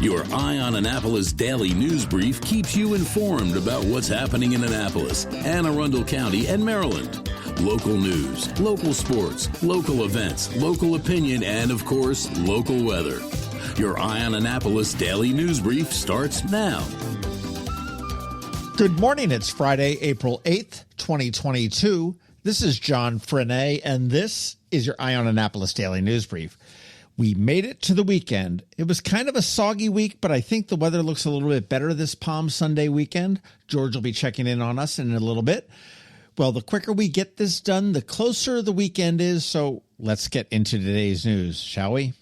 Your Eye on Annapolis daily news brief keeps you informed about what's happening in Annapolis, Anne Arundel County, and Maryland. Local news, local sports, local events, local opinion, and, of course, local weather. Your Eye on Annapolis daily news brief starts now. Good morning. It's Friday, April 8th, 2022. This is John Frenaye, and this is your Eye on Annapolis daily news brief. We made it to the weekend. It was kind of a soggy week, but I think the weather looks a little bit better this Palm Sunday weekend. George will be checking in on us in a little bit. Well, the quicker we get this done, the closer the weekend is. So let's get into today's news, shall we?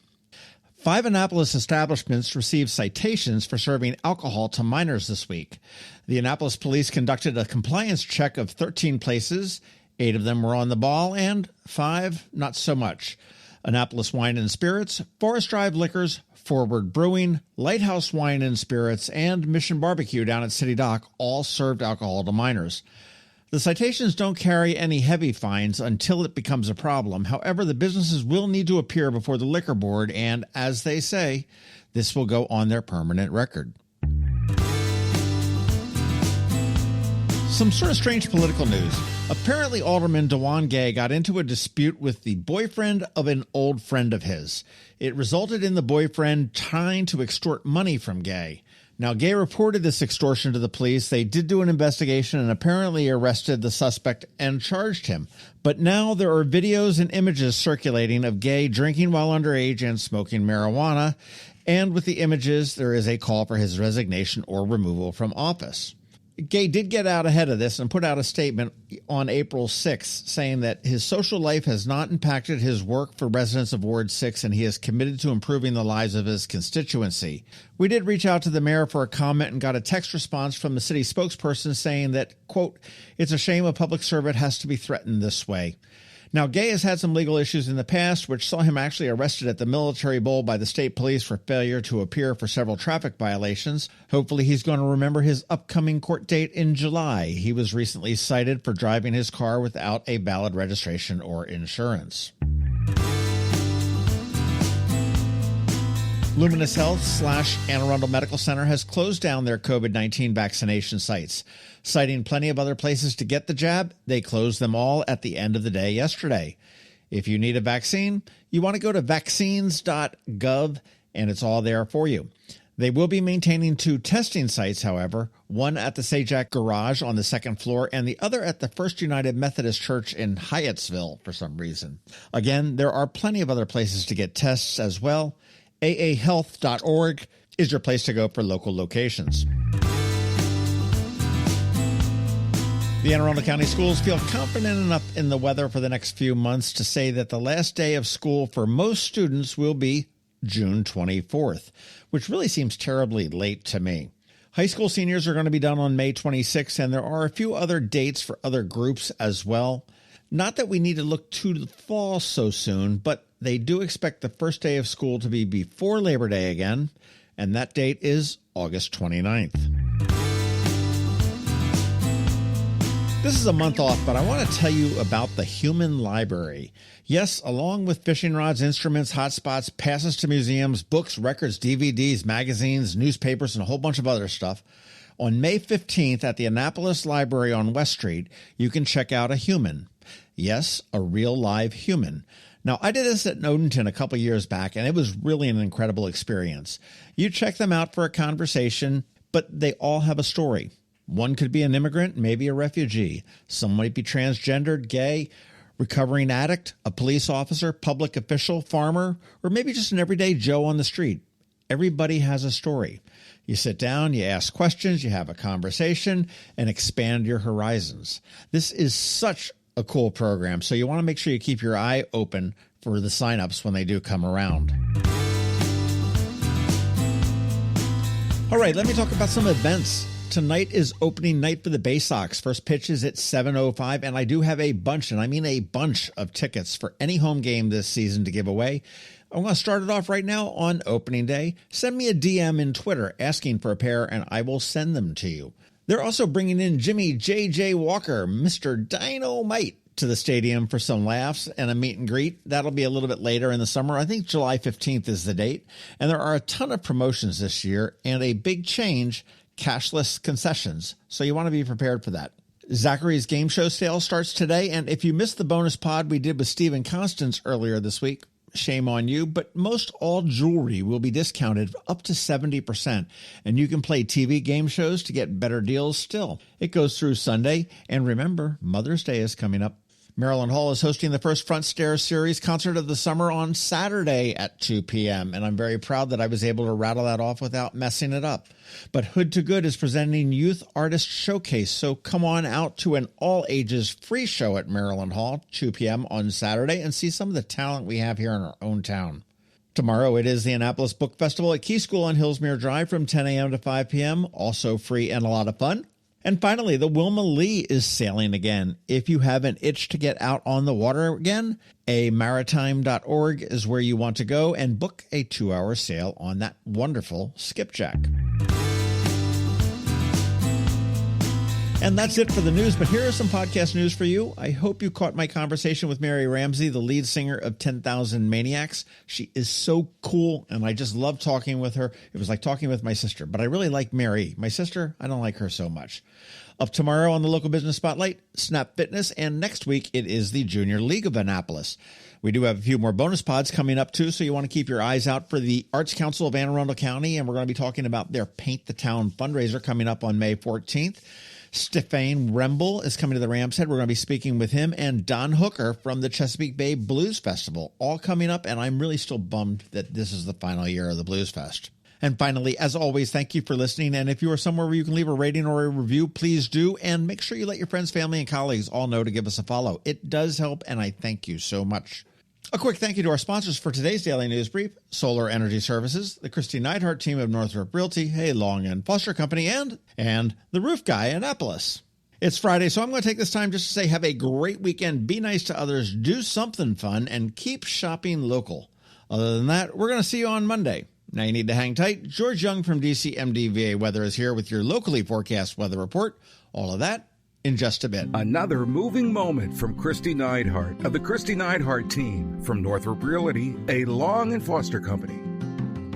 5 Annapolis establishments received citations for serving alcohol to minors this week. The Annapolis police conducted a compliance check of 13 places. 8 of them were on the ball and 5 not so much. Annapolis Wine and Spirits, Forest Drive Liquors, Forward Brewing, Lighthouse Wine and Spirits, and Mission Barbecue down at City Dock all served alcohol to minors. The citations don't carry any heavy fines until it becomes a problem. However, the businesses will need to appear before the liquor board, and as they say, this will go on their permanent record. Some sort of strange political news. Apparently, Alderman Gay got into a dispute with the boyfriend of an old friend of his. It resulted in the boyfriend trying to extort money from Gay. Now, Gay reported this extortion to the police. They did do an investigation and apparently arrested the suspect and charged him. But now there are videos and images circulating of Gay drinking while underage and smoking marijuana. And with the images, there is a call for his resignation or removal from office. Gay did get out ahead of this and put out a statement on April 6th saying that his social life has not impacted his work for residents of Ward 6 and he is committed to improving the lives of his constituency. We did reach out to the mayor for a comment and got a text response from the city spokesperson saying that, quote, "It's a shame a public servant has to be threatened this way." Now, Gay has had some legal issues in the past, which saw him actually arrested at the Military Bowl by the state police for failure to appear for several traffic violations. Hopefully, he's going to remember his upcoming court date in July. He was recently cited for driving his car without a valid registration or insurance. Luminous Health / Anne Arundel Medical Center has closed down their COVID-19 vaccination sites. Citing plenty of other places to get the jab, they closed them all at the end of the day yesterday. If you need a vaccine, you want to go to vaccines.gov, and it's all there for you. They will be maintaining 2 testing sites, however, one at the Sajak Garage on the 2nd floor and the other at the First United Methodist Church in Hyattsville for some reason. Again, there are plenty of other places to get tests as well. AAHealth.org is your place to go for local locations. The Anne Arundel County Schools feel confident enough in the weather for the next few months to say that the last day of school for most students will be June 24th, which really seems terribly late to me. High school seniors are going to be done on May 26th, and there are a few other dates for other groups as well. Not that we need to look to the fall so soon, but they do expect the first day of school to be before Labor Day again, and that date is August 29th. This is a month off, but I want to tell you about the Human Library. Yes, along with fishing rods, instruments, hotspots, passes to museums, books, records, DVDs, magazines, newspapers, and a whole bunch of other stuff, on May 15th at the Annapolis Library on West Street, you can check out a human. Yes, a real live human. Now, I did this at Odenton a couple years back, and it was really an incredible experience. You check them out for a conversation, but they all have a story. One could be an immigrant, maybe a refugee. Some might be transgendered, gay, recovering addict, a police officer, public official, farmer, or maybe just an everyday Joe on the street. Everybody has a story. You sit down, you ask questions, you have a conversation, and expand your horizons. This is such a cool program, so you want to make sure you keep your eye open for the signups when they do come around. All right, let me talk about some events. Tonight is opening night for the Baysox. First pitch is at 7:05, and I do have a bunch, and I mean a bunch of tickets for any home game this season to give away. I'm going to start it off right now on opening day. Send me a DM in Twitter asking for a pair, and I will send them to you. They're also bringing in Jimmy J.J. Walker, Mr. Dynamite, to the stadium for some laughs and a meet and greet. That'll be a little bit later in the summer. I think July 15th is the date. And there are a ton of promotions this year and a big change, cashless concessions. So you want to be prepared for that. Zachary's game show sale starts today. And if you missed the bonus pod we did with Steve and Constance earlier this week, shame on you, but most all jewelry will be discounted up to 70%, and you can play TV game shows to get better deals still. It goes through Sunday, and remember, Mother's Day is coming up. Maryland Hall is hosting the first Front Stairs Series concert of the summer on Saturday at 2 p.m., and I'm very proud that I was able to rattle that off without messing it up. But Hood to Good is presenting Youth Artist Showcase, so come on out to an all-ages free show at Maryland Hall, 2 p.m. on Saturday, and see some of the talent we have here in our own town. Tomorrow it is the Annapolis Book Festival at Key School on Hillsmere Drive from 10 a.m. to 5 p.m., also free and a lot of fun. And finally, the Wilma Lee is sailing again. If you have an itch to get out on the water again, amaritime.org is where you want to go and book a 2-hour sail on that wonderful skipjack. And that's it for the news, but here is some podcast news for you. I hope you caught my conversation with Mary Ramsey, the lead singer of 10,000 Maniacs. She is so cool, and I just love talking with her. It was like talking with my sister, but I really like Mary. My sister, I don't like her so much. Up tomorrow on the Local Business Spotlight, Snap Fitness, and next week it is the Junior League of Annapolis. We do have a few more bonus pods coming up too, so you want to keep your eyes out for the Arts Council of Anne Arundel County, and we're going to be talking about their Paint the Town fundraiser coming up on May 14th. Stefan Remble is coming to the Ram's Head. We're going to be speaking with him, and Don Hooker from the Chesapeake Bay Blues Festival, all coming up, and I'm really still bummed that this is the final year of the Blues Fest. And finally, as always, thank you for listening, and if you are somewhere where you can leave a rating or a review, please do, and make sure you let your friends, family, and colleagues all know to give us a follow. It does help, and I thank you so much. A quick thank you to our sponsors for today's Daily News Brief: Solar Energy Services, the Kristi Neidhardt Team of Northrop Realty, a Long and Foster Company, and the Roof Guy, Annapolis. It's Friday, so I'm going to take this time just to say have a great weekend, be nice to others, do something fun, and keep shopping local. Other than that, we're going to see you on Monday. Now you need to hang tight. George Young from DCMDVA Weather is here with your locally forecast weather report. All of that in just a bit. Another moving moment from Kristi Neidhardt of the Kristi Neidhardt Team from Northrop Realty, a Long and Foster Company.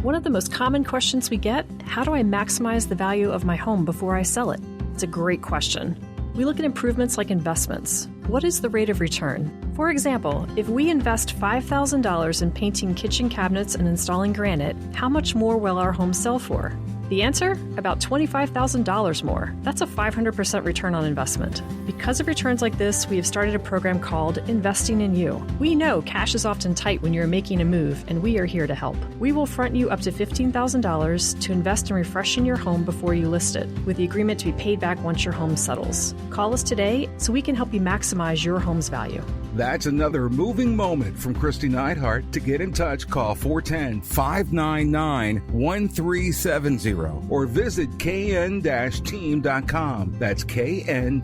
One of the most common questions we get: how do I maximize the value of my home before I sell it? It's a great question. We look at improvements like investments. What is the rate of return? For example, if we invest $5,000 in painting kitchen cabinets and installing granite, how much more will our home sell for? The answer? About $25,000 more. That's a 500% return on investment. Because of returns like this, we have started a program called Investing in You. We know cash is often tight when you're making a move, and we are here to help. We will front you up to $15,000 to invest in refreshing your home before you list it, with the agreement to be paid back once your home settles. Call us today so we can help you maximize your home's value. That's another moving moment from Kristi Neidhardt. To get in touch, call 410-599-1370 or visit kn-team.com. That's kn-team.com.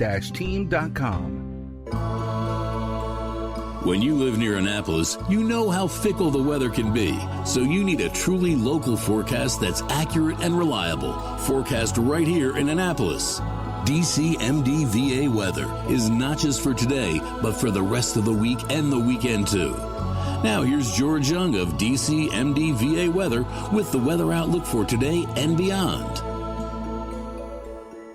When you live near Annapolis, you know how fickle the weather can be. So you need a truly local forecast that's accurate and reliable. Forecast right here in Annapolis. DCMDVA weather is not just for today, but for the rest of the week and the weekend too. Now here's George Young of DCMDVA weather with the weather outlook for today and beyond.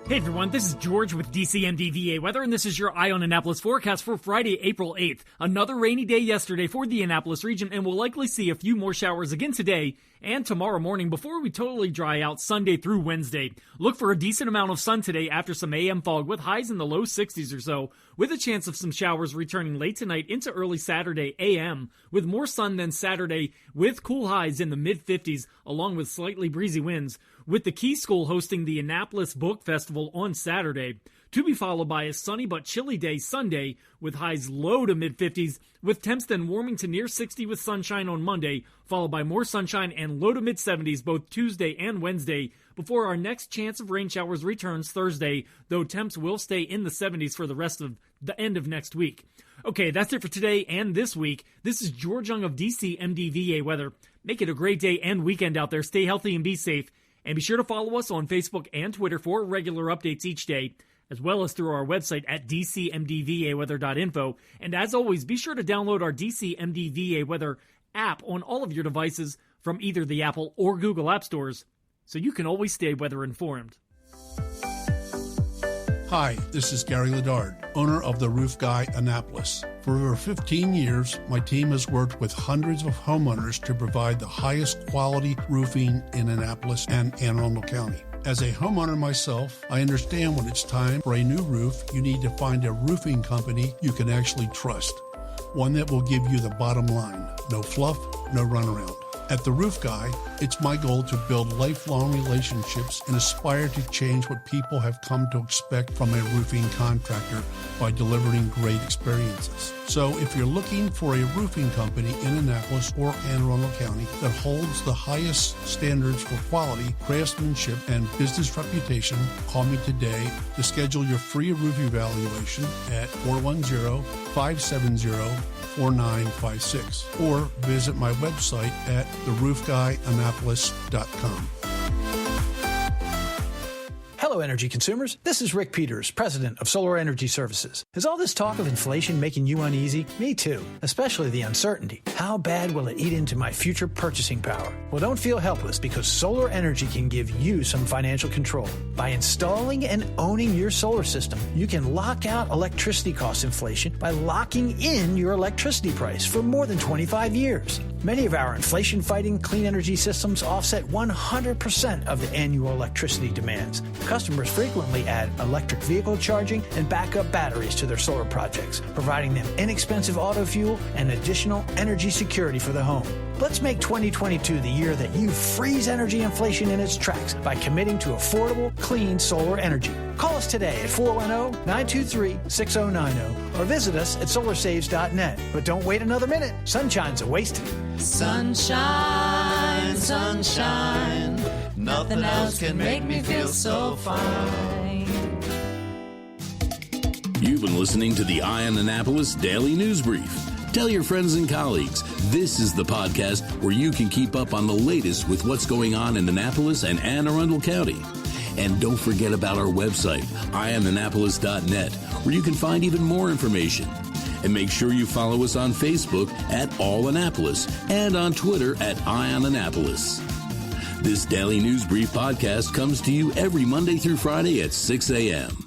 Hey everyone, this is George with DCMDVA Weather, and this is your Eye on Annapolis forecast for Friday, April 8th. Another rainy day yesterday for the Annapolis region, and we'll likely see a few more showers again today and tomorrow morning before we totally dry out Sunday through Wednesday. Look for a decent amount of sun today after some AM fog with highs in the low 60s or so, with a chance of some showers returning late tonight into early Saturday AM, with more sun than Saturday with cool highs in the mid-50s along with slightly breezy winds, with the Key School hosting the Annapolis Book Festival on Saturday, to be followed by a sunny but chilly day Sunday with highs low to mid-50s, with temps then warming to near 60 with sunshine on Monday, followed by more sunshine and low to mid-70s both Tuesday and Wednesday, before our next chance of rain showers returns Thursday, though temps will stay in the 70s for the rest of the end of next week. Okay, that's it for today and this week. This is George Young of DCMDVA Weather. Make it a great day and weekend out there. Stay healthy and be safe. And be sure to follow us on Facebook and Twitter for regular updates each day. as well as through our website at dcmdvaweather.info. And as always, be sure to download our DCMDVA Weather app on all of your devices from either the Apple or Google App Stores, so you can always stay weather informed. Hi, this is Gary Ledard, owner of the Roof Guy Annapolis. For over 15 years, my team has worked with hundreds of homeowners to provide the highest quality roofing in Annapolis and Anne Arundel County. As a homeowner myself, I understand when it's time for a new roof, you need to find a roofing company you can actually trust. One that will give you the bottom line. No fluff, no runaround. At The Roof Guy, it's my goal to build lifelong relationships and aspire to change what people have come to expect from a roofing contractor by delivering great experiences. So if you're looking for a roofing company in Annapolis or Anne Arundel County that holds the highest standards for quality, craftsmanship, and business reputation, call me today to schedule your free roof evaluation at 410-570-4956 or visit my website at theroofguyAnnapolis.com. Hello, energy consumers. This is Rick Peters, president of Solar Energy Services. Is all this talk of inflation making you uneasy? Me too, especially the uncertainty. How bad will it eat into my future purchasing power? Well, don't feel helpless because solar energy can give you some financial control. By installing and owning your solar system, you can lock out electricity cost inflation by locking in your electricity price for more than 25 years. Many of our inflation-fighting clean energy systems offset 100% of the annual electricity demands. Customers frequently add electric vehicle charging and backup batteries to their solar projects, providing them inexpensive auto fuel and additional energy security for the home. Let's make 2022 the year that you freeze energy inflation in its tracks by committing to affordable, clean solar energy. Call us today at 410-923-6090 or visit us at solarsaves.net. But don't wait another minute. Sunshine's a wasted. Sunshine, sunshine, nothing else can make me feel so fine. You've been listening to the Eye on Annapolis Daily News Brief. Tell your friends and colleagues, this is the podcast where you can keep up on the latest with what's going on in Annapolis and Anne Arundel County. And don't forget about our website, eyeonannapolis.net, where you can find even more information. And make sure you follow us on Facebook at All Annapolis and on Twitter at Eye on Annapolis. This Daily News Brief podcast comes to you every Monday through Friday at 6 a.m.